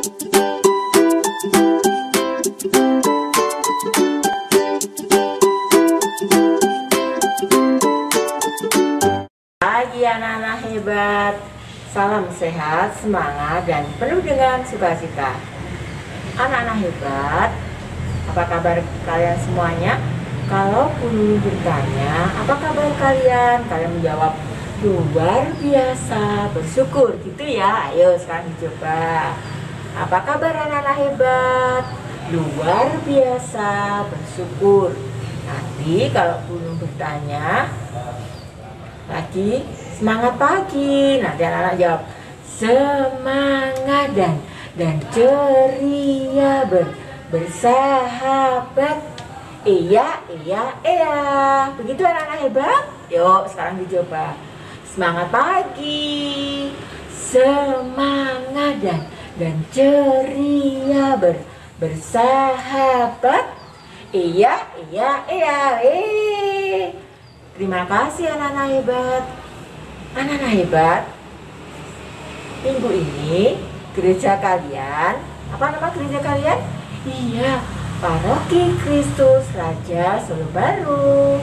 Pagi anak-anak hebat, salam sehat, semangat, dan penuh dengan sukacita. Anak-anak hebat, apa kabar kalian semuanya? Kalau Pulu bertanya, apa kabar kalian? Kalian menjawab, luar biasa, bersyukur, gitu ya. Ayo sekarang dicoba. Apa kabar anak-anak hebat? Luar biasa, bersyukur. Nanti kalau Pulu bertanya lagi, semangat pagi. Nanti anak-anak jawab semangat dan ceria, bersahabat. Iya. Begitu anak-anak hebat. Yuk sekarang dicoba. Semangat pagi, semangat dan ceria, bersahabat. Iya. Terima kasih anak-anak hebat. Anak-anak hebat, minggu ini gereja kalian, apa nama gereja kalian? Iya, Paroki Kristus Raja Solo Baru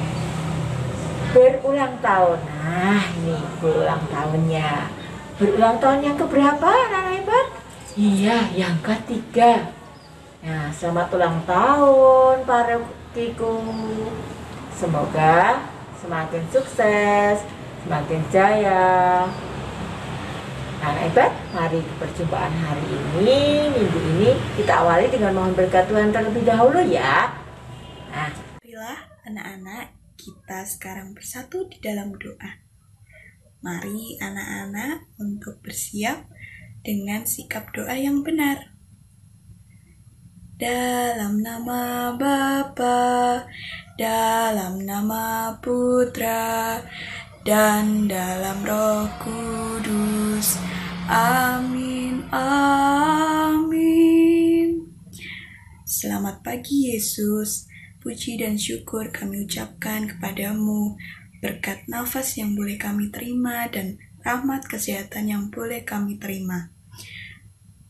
berulang tahun. Nah, ini berulang tahunnya. Berulang tahun yang keberapa anak-anak hebat? Iya, yang ketiga. Nah, selamat ulang tahun parokiku. Semoga semakin sukses, semakin jaya. Nah, hebat, mari perjumpaan hari ini, minggu ini, kita awali dengan mohon berkat Tuhan terlebih dahulu ya. Nah, marilah anak-anak, kita sekarang bersatu di dalam doa. Mari anak-anak untuk bersiap dengan sikap doa yang benar. Dalam nama Bapa, dalam nama Putra, dan dalam Roh Kudus. Amin. Selamat pagi Yesus. Puji dan syukur kami ucapkan kepadamu, berkat nafas yang boleh kami terima dan rahmat kesehatan yang boleh kami terima.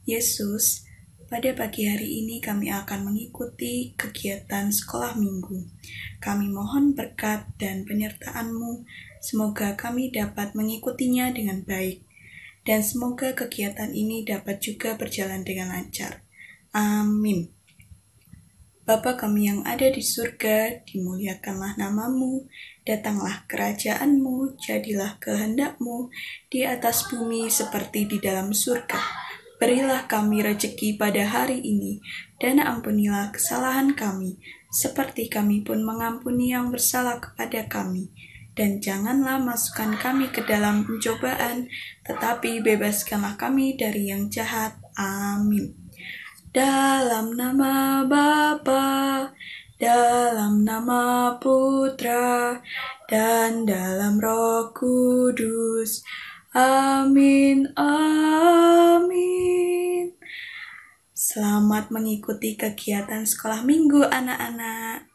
Yesus, pada pagi hari ini kami akan mengikuti kegiatan sekolah minggu. Kami mohon berkat dan penyertaan-Mu, semoga kami dapat mengikutinya dengan baik. Dan semoga kegiatan ini dapat juga berjalan dengan lancar. Amin. Bapa kami yang ada di surga, dimuliakanlah nama-Mu, datanglah kerajaan-Mu, jadilah kehendak-Mu di atas bumi seperti di dalam surga. Berilah kami rejeki pada hari ini, dan ampunilah kesalahan kami, seperti kami pun mengampuni yang bersalah kepada kami. Dan janganlah masukkan kami ke dalam pencobaan, tetapi bebaskanlah kami dari yang jahat. Amin. Dalam nama Bapa, dalam nama Putra, dan dalam Roh Kudus. Amin. Selamat mengikuti kegiatan sekolah minggu anak-anak.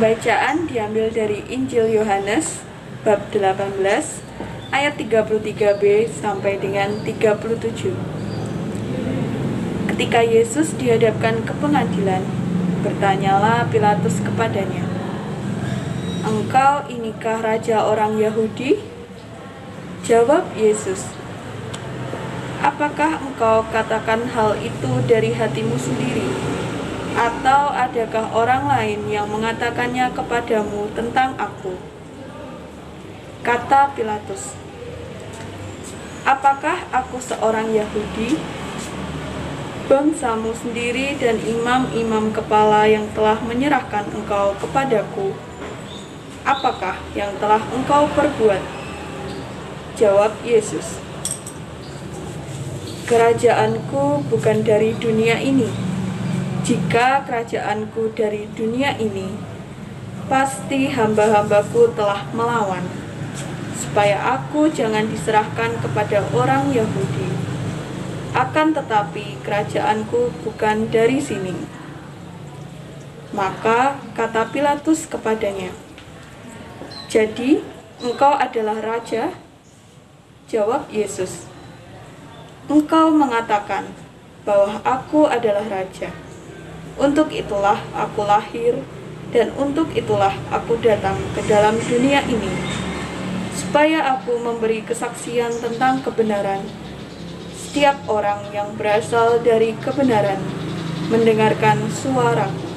Pembacaan diambil dari Injil Yohanes bab 18 ayat 33b sampai dengan 37. Ketika Yesus dihadapkan ke pengadilan, bertanyalah Pilatus kepadanya, "Engkau inikah raja orang Yahudi?" Jawab Yesus, "Apakah engkau katakan hal itu dari hatimu sendiri? Atau adakah orang lain yang mengatakannya kepadamu tentang aku?" Kata Pilatus, "Apakah aku seorang Yahudi? Bangsamu sendiri dan imam-imam kepala yang telah menyerahkan engkau kepadaku. Apakah yang telah engkau perbuat?" Jawab Yesus, "Kerajaanku bukan dari dunia ini. Jika kerajaanku dari dunia ini, pasti hamba-hambaku telah melawan, supaya aku jangan diserahkan kepada orang Yahudi. Akan tetapi kerajaanku bukan dari sini." Maka kata Pilatus kepadanya, "Jadi engkau adalah raja?" Jawab Yesus, "Engkau mengatakan bahwa aku adalah raja. Untuk itulah aku lahir, dan untuk itulah aku datang ke dalam dunia ini, supaya aku memberi kesaksian tentang kebenaran. Setiap orang yang berasal dari kebenaran mendengarkan suaraku."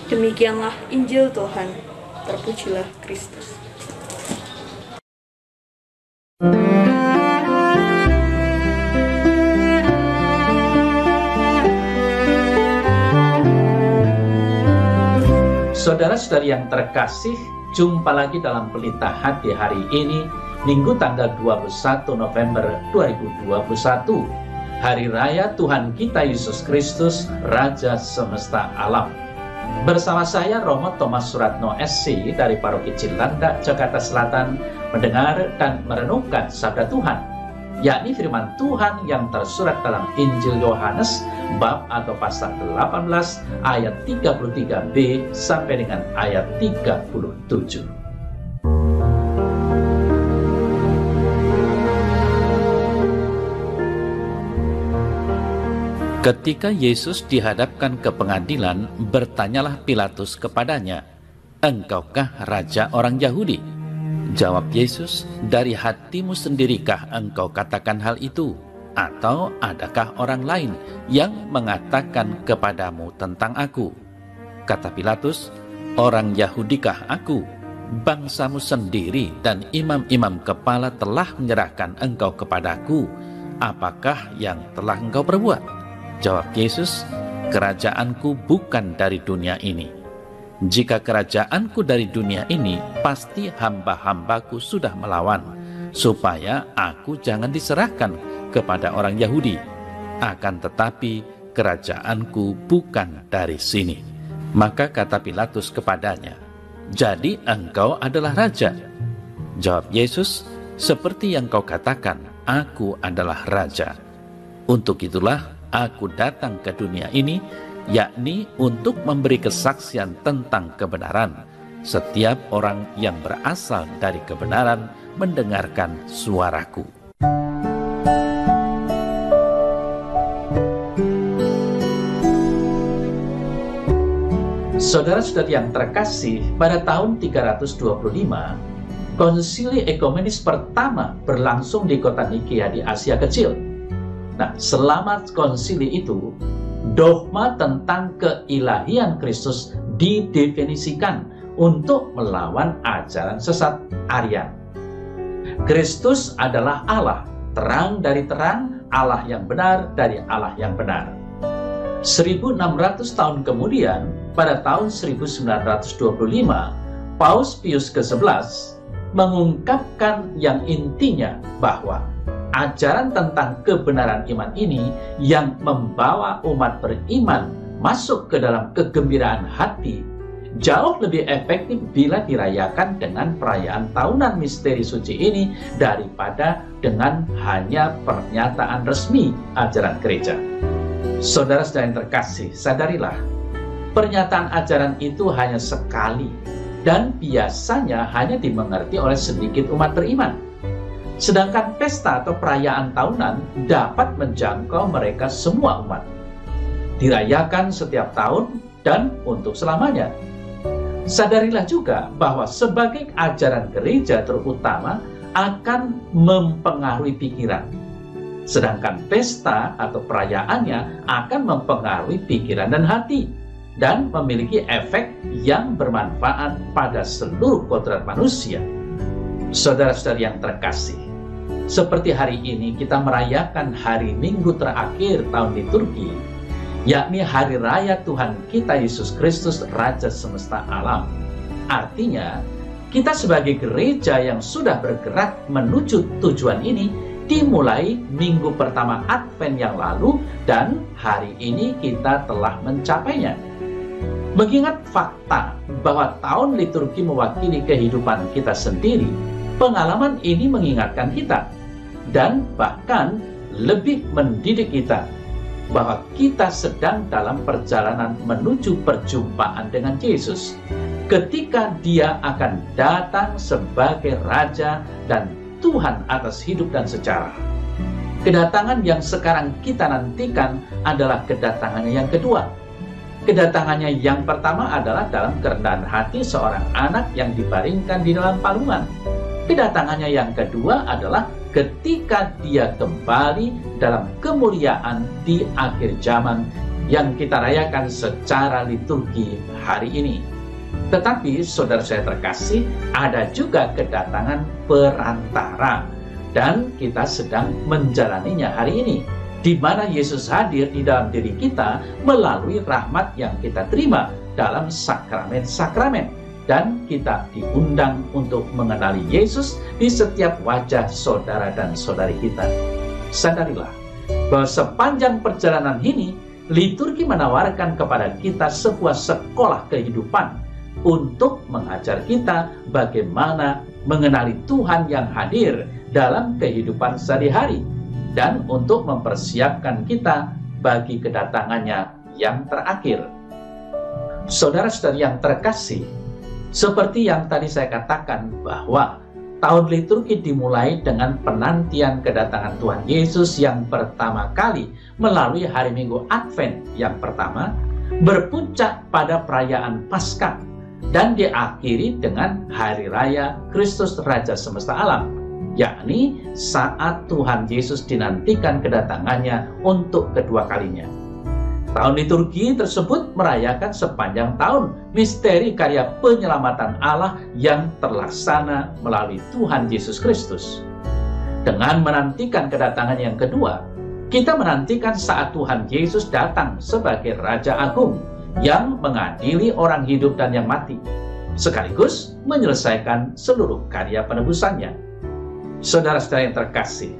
Demikianlah Injil Tuhan. Terpujilah Kristus. Saudara-saudari yang terkasih, jumpa lagi dalam Pelita Hati hari ini, Minggu tanggal 21 November 2021, Hari Raya Tuhan kita Yesus Kristus, Raja Semesta Alam. Bersama saya Romo Thomas Suratno SC dari Paroki Cilandak, Jakarta Selatan, mendengar dan merenungkan sabda Tuhan, yakni firman Tuhan yang tersurat dalam Injil Yohanes bab atau pasal 18 ayat 33b sampai dengan ayat 37. Ketika Yesus dihadapkan ke pengadilan, bertanyalah Pilatus kepadanya, "Engkaukah raja orang Yahudi?" Jawab Yesus, "Dari hatimu sendirikah engkau katakan hal itu? Atau adakah orang lain yang mengatakan kepadamu tentang aku?" Kata Pilatus, "Orang Yahudikah aku? Bangsamu sendiri dan imam-imam kepala telah menyerahkan engkau kepadaku. Apakah yang telah engkau perbuat?" Jawab Yesus, "Kerajaanku bukan dari dunia ini. Jika kerajaanku dari dunia ini, pasti hamba-hambaku sudah melawan, supaya aku jangan diserahkan kepada orang Yahudi. Akan tetapi kerajaanku bukan dari sini." Maka kata Pilatus kepadanya, "Jadi engkau adalah raja?" Jawab Yesus, "Seperti yang kau katakan, aku adalah raja. Untuk itulah aku datang ke dunia ini, yakni untuk memberi kesaksian tentang kebenaran. Setiap orang yang berasal dari kebenaran mendengarkan suaraku." Saudara-saudari yang terkasih, pada tahun 325, Konsili Ekumenis pertama berlangsung di kota Nikea di Asia Kecil. Nah, selama konsili itu, dogma tentang keilahian Kristus didefinisikan untuk melawan ajaran sesat Arya. Kristus adalah Allah, terang dari terang, Allah yang benar dari Allah yang benar. 1600 tahun kemudian, pada tahun 1925, Paus Pius ke-11 mengungkapkan yang intinya bahwa ajaran tentang kebenaran iman ini yang membawa umat beriman masuk ke dalam kegembiraan hati jauh lebih efektif bila dirayakan dengan perayaan tahunan misteri suci ini daripada dengan hanya pernyataan resmi ajaran gereja. Saudara-saudara yang terkasih, sadarilah Pernyataan ajaran itu hanya sekali dan biasanya hanya dimengerti oleh sedikit umat beriman. Sedangkan pesta atau perayaan tahunan dapat menjangkau mereka semua umat. Dirayakan setiap tahun dan untuk selamanya. Sadarilah juga bahwa sebagai ajaran gereja terutama akan mempengaruhi pikiran. Sedangkan pesta atau perayaannya akan mempengaruhi pikiran dan hati dan memiliki efek yang bermanfaat pada seluruh kodrat manusia. Saudara-saudari yang terkasih, seperti hari ini kita merayakan hari Minggu terakhir tahun liturgi, yakni hari raya Tuhan kita Yesus Kristus, Raja semesta alam. Artinya, kita sebagai gereja yang sudah bergerak menuju tujuan ini dimulai minggu pertama Advent yang lalu dan hari ini kita telah mencapainya. Mengingat fakta bahwa tahun liturgi mewakili kehidupan kita sendiri, pengalaman ini mengingatkan kita dan bahkan lebih mendidik kita bahwa kita sedang dalam perjalanan menuju perjumpaan dengan Yesus ketika Dia akan datang sebagai Raja dan Tuhan atas hidup dan sejarah. Kedatangan yang sekarang kita nantikan adalah kedatangannya yang kedua. Kedatangannya yang pertama adalah dalam kerendahan hati seorang anak yang dibaringkan di dalam palungan. Kedatangannya yang kedua adalah ketika Dia kembali dalam kemuliaan di akhir zaman yang kita rayakan secara liturgi hari ini. Tetapi saudara saya terkasih, ada juga kedatangan perantara dan kita sedang menjalaninya hari ini, di mana Yesus hadir di dalam diri kita melalui rahmat yang kita terima dalam sakramen-sakramen. Dan kita diundang untuk mengenali Yesus di setiap wajah saudara dan saudari kita. Sadarilah bahwa sepanjang perjalanan ini, liturgi menawarkan kepada kita sebuah sekolah kehidupan untuk mengajar kita bagaimana mengenali Tuhan yang hadir dalam kehidupan sehari-hari dan untuk mempersiapkan kita bagi kedatangannya yang terakhir. Saudara-saudari yang terkasih, seperti yang tadi saya katakan bahwa tahun liturgi dimulai dengan penantian kedatangan Tuhan Yesus yang pertama kali melalui hari Minggu Advent yang pertama, berpuncak pada perayaan Paskah dan diakhiri dengan hari raya Kristus Raja semesta alam, yakni saat Tuhan Yesus dinantikan kedatangannya untuk kedua kalinya. Tahun liturgi tersebut merayakan sepanjang tahun misteri karya penyelamatan Allah yang terlaksana melalui Tuhan Yesus Kristus. Dengan menantikan kedatangan yang kedua, kita menantikan saat Tuhan Yesus datang sebagai Raja Agung yang mengadili orang hidup dan yang mati, sekaligus menyelesaikan seluruh karya penebusannya. Saudara-saudara yang terkasih,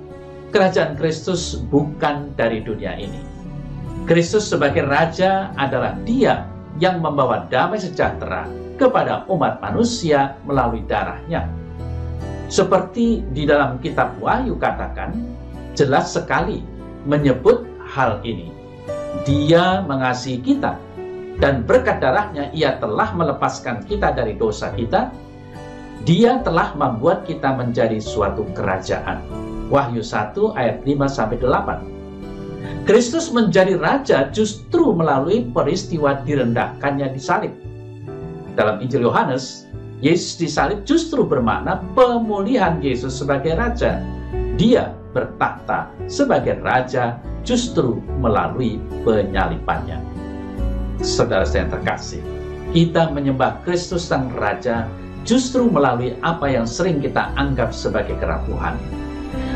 kerajaan Kristus bukan dari dunia ini. Kristus sebagai Raja adalah Dia yang membawa damai sejahtera kepada umat manusia melalui darahnya. Seperti di dalam kitab Wahyu katakan, jelas sekali menyebut hal ini. Dia mengasihi kita, dan berkat darahnya Ia telah melepaskan kita dari dosa kita. Dia telah membuat kita menjadi suatu kerajaan. Wahyu 1 ayat 5-8. Kristus menjadi Raja justru melalui peristiwa direndahkannya di salib. Dalam Injil Yohanes, Yesus disalib justru bermakna pemulihan Yesus sebagai Raja. Dia bertakhta sebagai Raja justru melalui penyalibannya. Saudara saya yang terkasih, kita menyembah Kristus Sang Raja justru melalui apa yang sering kita anggap sebagai kerapuhan.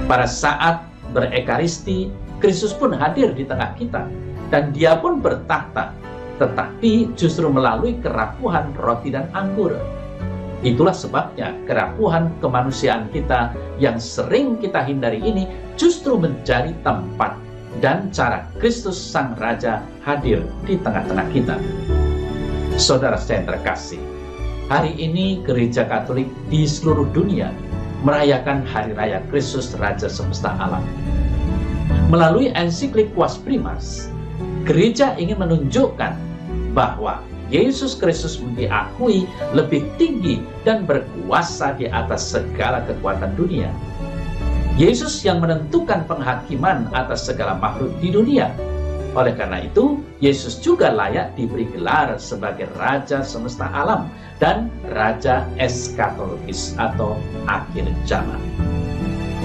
Pada saat berekaristi, Kristus pun hadir di tengah kita dan Dia pun bertakhta, tetapi justru melalui kerapuhan roti dan anggur. Itulah sebabnya kerapuhan kemanusiaan kita yang sering kita hindari ini justru menjadi tempat dan cara Kristus Sang Raja hadir di tengah-tengah kita. Saudara saya yang terkasih, hari ini Gereja Katolik di seluruh dunia merayakan Hari Raya Kristus Raja Semesta Alam. Melalui ensiklik Quas Primas, gereja ingin menunjukkan bahwa Yesus Kristus diakui lebih tinggi dan berkuasa di atas segala kekuatan dunia. Yesus yang menentukan penghakiman atas segala makhluk di dunia. Oleh karena itu, Yesus juga layak diberi gelar sebagai Raja semesta alam dan Raja eskatologis atau akhir zaman.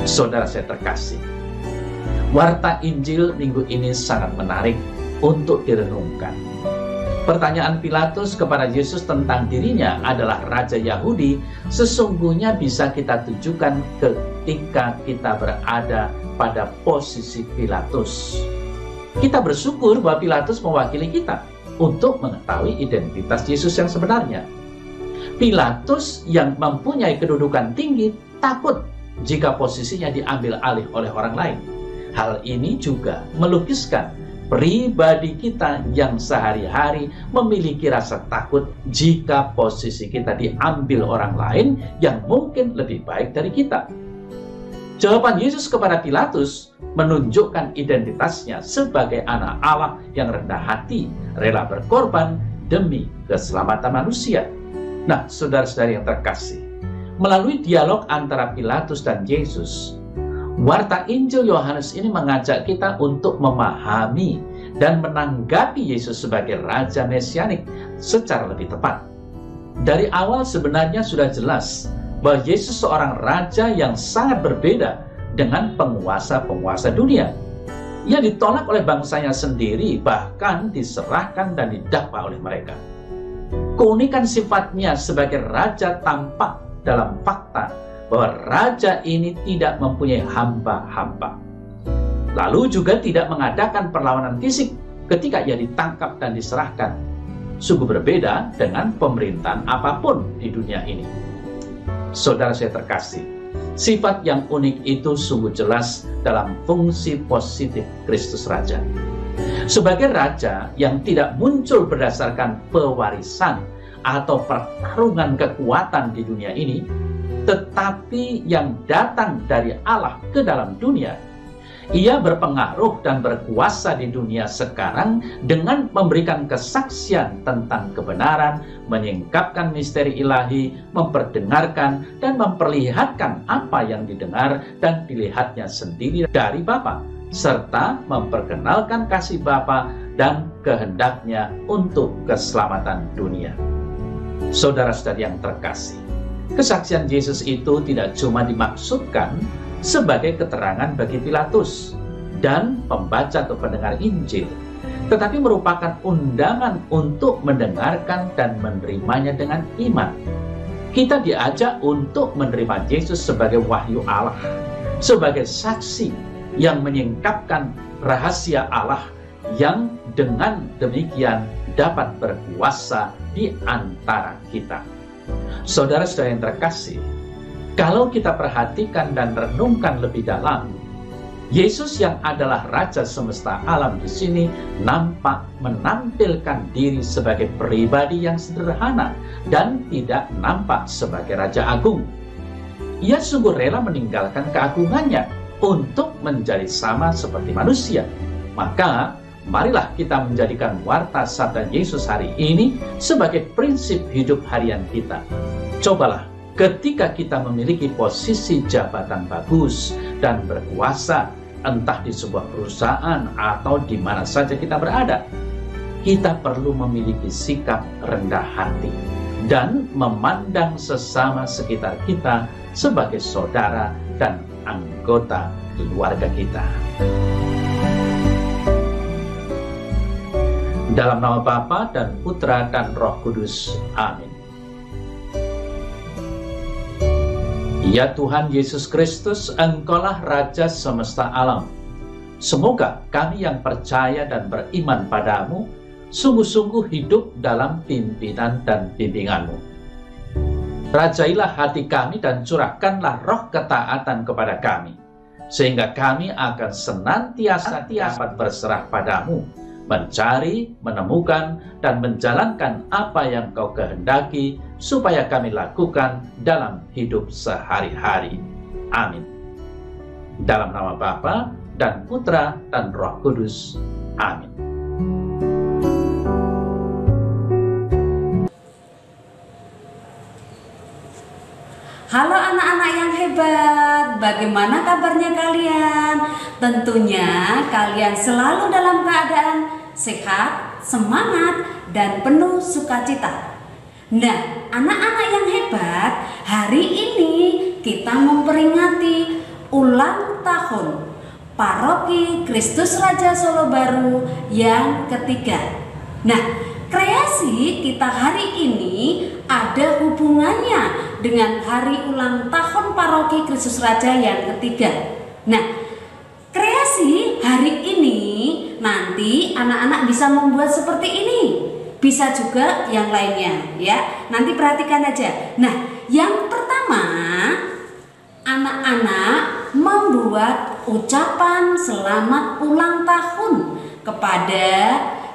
Saudara saya terkasih, warta Injil minggu ini sangat menarik untuk direnungkan. Pertanyaan Pilatus kepada Yesus tentang dirinya adalah Raja Yahudi sesungguhnya bisa kita tujukan ketika kita berada pada posisi Pilatus. Kita bersyukur bahwa Pilatus mewakili kita untuk mengetahui identitas Yesus yang sebenarnya. Pilatus yang mempunyai kedudukan tinggi takut jika posisinya diambil alih oleh orang lain. Hal ini juga melukiskan pribadi kita yang sehari-hari memiliki rasa takut jika posisi kita diambil orang lain yang mungkin lebih baik dari kita. Jawaban Yesus kepada Pilatus menunjukkan identitasnya sebagai anak Allah yang rendah hati, rela berkorban demi keselamatan manusia. Nah, saudara-saudari yang terkasih, melalui dialog antara Pilatus dan Yesus, warta Injil Yohanes ini mengajak kita untuk memahami dan menanggapi Yesus sebagai Raja Mesianik secara lebih tepat. Dari awal sebenarnya sudah jelas bahwa Yesus seorang Raja yang sangat berbeda dengan penguasa-penguasa dunia. Ia ditolak oleh bangsanya sendiri, bahkan diserahkan dan didakwa oleh mereka. Keunikan sifatnya sebagai Raja tampak dalam fakta bahwa Raja ini tidak mempunyai hamba-hamba. Lalu juga tidak mengadakan perlawanan fisik ketika ia ditangkap dan diserahkan. Sungguh berbeda dengan pemerintahan apapun di dunia ini. Saudara saya terkasih, sifat yang unik itu sungguh jelas dalam fungsi positif Kristus Raja. Sebagai Raja yang tidak muncul berdasarkan pewarisan atau pertarungan kekuatan di dunia ini, tetapi yang datang dari Allah ke dalam dunia, ia berpengaruh dan berkuasa di dunia sekarang dengan memberikan kesaksian tentang kebenaran, menyingkapkan misteri ilahi, memperdengarkan dan memperlihatkan apa yang didengar dan dilihatnya sendiri dari Bapa, serta memperkenalkan kasih Bapa dan kehendaknya untuk keselamatan dunia. Saudara-saudari yang terkasih, kesaksian Yesus itu tidak cuma dimaksudkan sebagai keterangan bagi Pilatus dan pembaca atau pendengar Injil, tetapi merupakan undangan untuk mendengarkan dan menerimanya dengan iman. Kita diajak untuk menerima Yesus sebagai wahyu Allah, sebagai saksi yang menyingkapkan rahasia Allah yang dengan demikian dapat berkuasa di antara kita. Saudara-saudara yang terkasih, kalau kita perhatikan dan renungkan lebih dalam, Yesus yang adalah Raja semesta alam di sini nampak menampilkan diri sebagai pribadi yang sederhana dan tidak nampak sebagai Raja Agung. Ia sungguh rela meninggalkan keagungannya untuk menjadi sama seperti manusia. Maka, marilah kita menjadikan warta sabda Yesus hari ini sebagai prinsip hidup harian kita. Cobalah, ketika kita memiliki posisi jabatan bagus dan berkuasa, entah di sebuah perusahaan atau di mana saja kita berada, kita perlu memiliki sikap rendah hati dan memandang sesama sekitar kita sebagai saudara dan anggota keluarga kita. Dalam nama Bapa dan Putra dan Roh Kudus. Amin. Ya Tuhan Yesus Kristus, Engkaulah Raja semesta alam. Semoga kami yang percaya dan beriman padamu sungguh-sungguh hidup dalam pimpinan dan bimbingan-Mu. Rajailah hati kami dan curahkanlah roh ketaatan kepada kami, sehingga kami akan senantiasa dapat berserah padamu, mencari, menemukan, dan menjalankan apa yang Kau kehendaki, supaya kami lakukan dalam hidup sehari-hari. Amin. Dalam nama Bapa dan Putra dan Roh Kudus. Amin. Halo anak-anak yang hebat, bagaimana kabarnya kalian? Tentunya kalian selalu dalam keadaan sehat, semangat, dan penuh sukacita. Nah, anak-anak yang hebat, hari ini kita memperingati ulang tahun Paroki Kristus Raja Solo Baru yang ketiga. Nah, kreasi kita hari ini ada hubungannya dengan hari ulang tahun Paroki Kristus Raja yang ketiga. Nah, kreasi hari ini nanti anak-anak bisa membuat seperti ini. Bisa juga yang lainnya ya. Nanti perhatikan aja. Nah, yang pertama, anak-anak membuat ucapan selamat ulang tahun kepada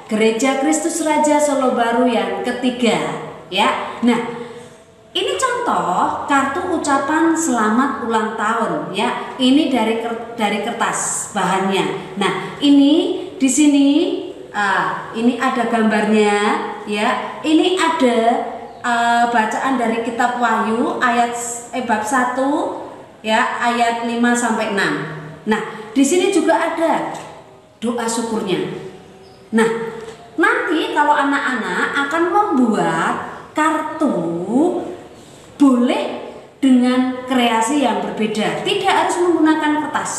Gereja Kristus Raja Solo Baru yang ketiga ya. Nah, ini contoh kartu ucapan selamat ulang tahun ya. Ini dari kertas bahannya. Nah, ini di sini ini ada gambarnya ya. Ini ada bacaan dari kitab Wahyu ayat bab 1 ya, ayat 5 sampai 6. Nah, di sini juga ada doa syukurnya. Nah, nanti kalau anak-anak akan membuat kartu, boleh dengan kreasi yang berbeda, tidak harus menggunakan kertas.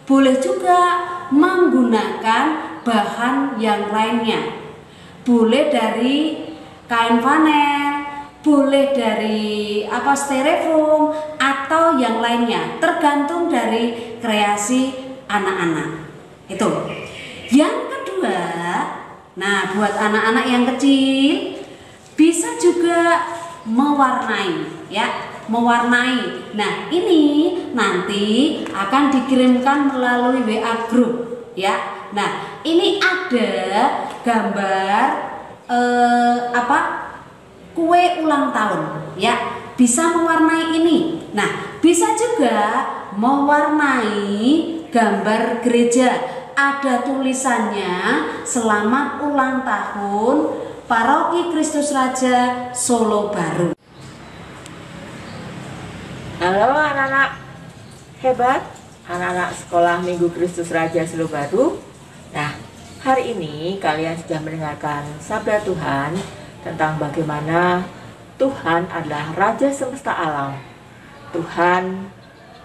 Boleh juga menggunakan bahan yang lainnya. Boleh dari kain panel, boleh dari styrofoam atau yang lainnya, tergantung dari kreasi anak-anak. Itu. Yang kedua, nah buat anak-anak yang kecil bisa juga mewarnai ya, mewarnai. Nah, ini nanti akan dikirimkan melalui WA group ya. Nah, ini ada gambar kue ulang tahun ya. Bisa mewarnai ini. Nah, bisa juga mewarnai gambar gereja. Ada tulisannya selamat ulang tahun Paroki Kristus Raja Solo Baru. Halo anak-anak hebat, anak-anak sekolah Minggu Kristus Raja Solo Baru. Nah, hari ini kalian sudah mendengarkan sabda Tuhan tentang bagaimana Tuhan adalah Raja semesta alam. Tuhan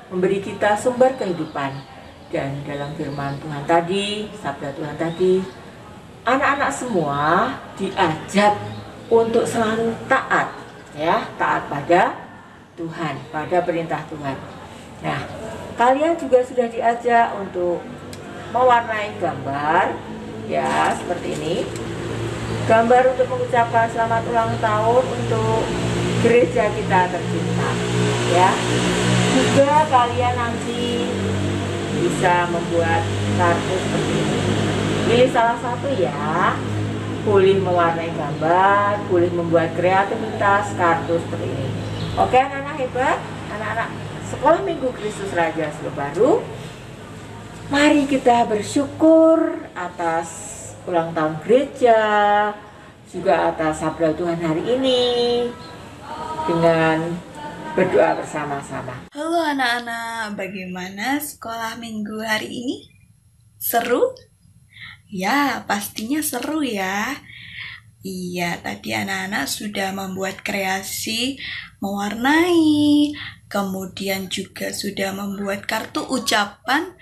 memberi kita sumber kehidupan. Dan dalam firman Tuhan tadi, sabda Tuhan tadi, anak-anak semua diajak untuk selalu taat, ya, taat pada Tuhan, pada perintah Tuhan. Nah, kalian juga sudah diajak untuk mewarnai gambar, ya, seperti ini. Gambar untuk mengucapkan selamat ulang tahun untuk gereja kita tercinta, ya. Juga kalian nanti bisa membuat kartu seperti ini. Pilih salah satu ya. Boleh mewarnai gambar, boleh membuat kreativitas kartu seperti ini. Oke anak-anak hebat, anak-anak sekolah Minggu Kristus Raja Solo Baru, mari kita bersyukur atas ulang tahun gereja, juga atas sabda Tuhan hari ini dengan berdoa bersama-sama. Halo anak-anak, bagaimana sekolah minggu hari ini? Seru? Ya, pastinya seru ya. Iya, tadi anak-anak sudah membuat kreasi, mewarnai, kemudian juga sudah membuat kartu ucapan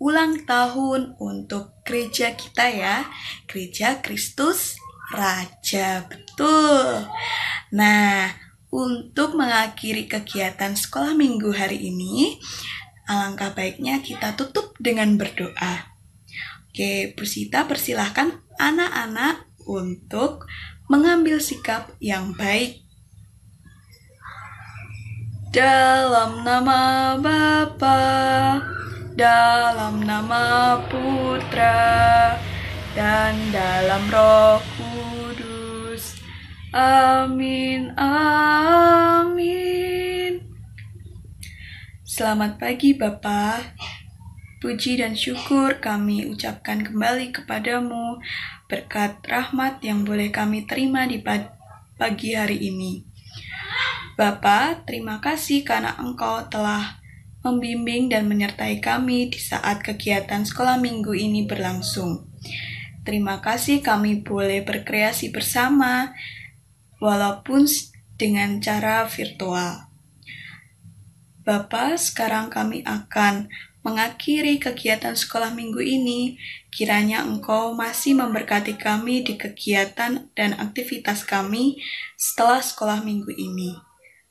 ulang tahun untuk gereja kita ya, Gereja Kristus Raja, betul. Nah, untuk mengakhiri kegiatan sekolah minggu hari ini, alangkah baiknya kita tutup dengan berdoa. Oke, Bu Sita persilahkan anak-anak untuk mengambil sikap yang baik. Dalam nama Bapa, dalam nama Putra, dan dalam Roh Kudus. Amin, amin. Selamat pagi Bapak. Puji dan syukur kami ucapkan kembali kepadamu berkat rahmat yang boleh kami terima di pagi hari ini. Bapa, terima kasih karena Engkau telah membimbing dan menyertai kami di saat kegiatan sekolah minggu ini berlangsung. Terima kasih kami boleh berkreasi bersama, walaupun dengan cara virtual. Bapa, sekarang kami akan mengakhiri kegiatan sekolah minggu ini. Kiranya Engkau masih memberkati kami di kegiatan dan aktivitas kami setelah sekolah minggu ini.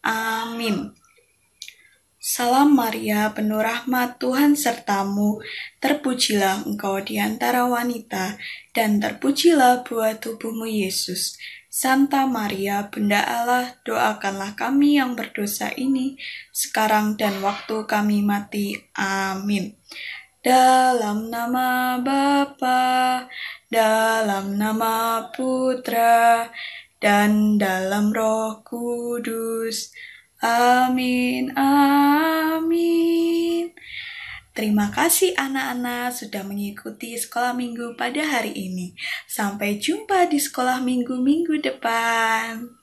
Amin. Salam Maria, penuh rahmat, Tuhan sertamu, terpujilah engkau di antara wanita, dan terpujilah buah tubuhmu Yesus. Santa Maria, Bunda Allah, doakanlah kami yang berdosa ini, sekarang dan waktu kami mati. Amin. Dalam nama Bapa, dalam nama Putra, dan dalam Roh Kudus. Amin, amin. Terima kasih anak-anak sudah mengikuti sekolah minggu pada hari ini. Sampai jumpa di sekolah minggu-minggu depan.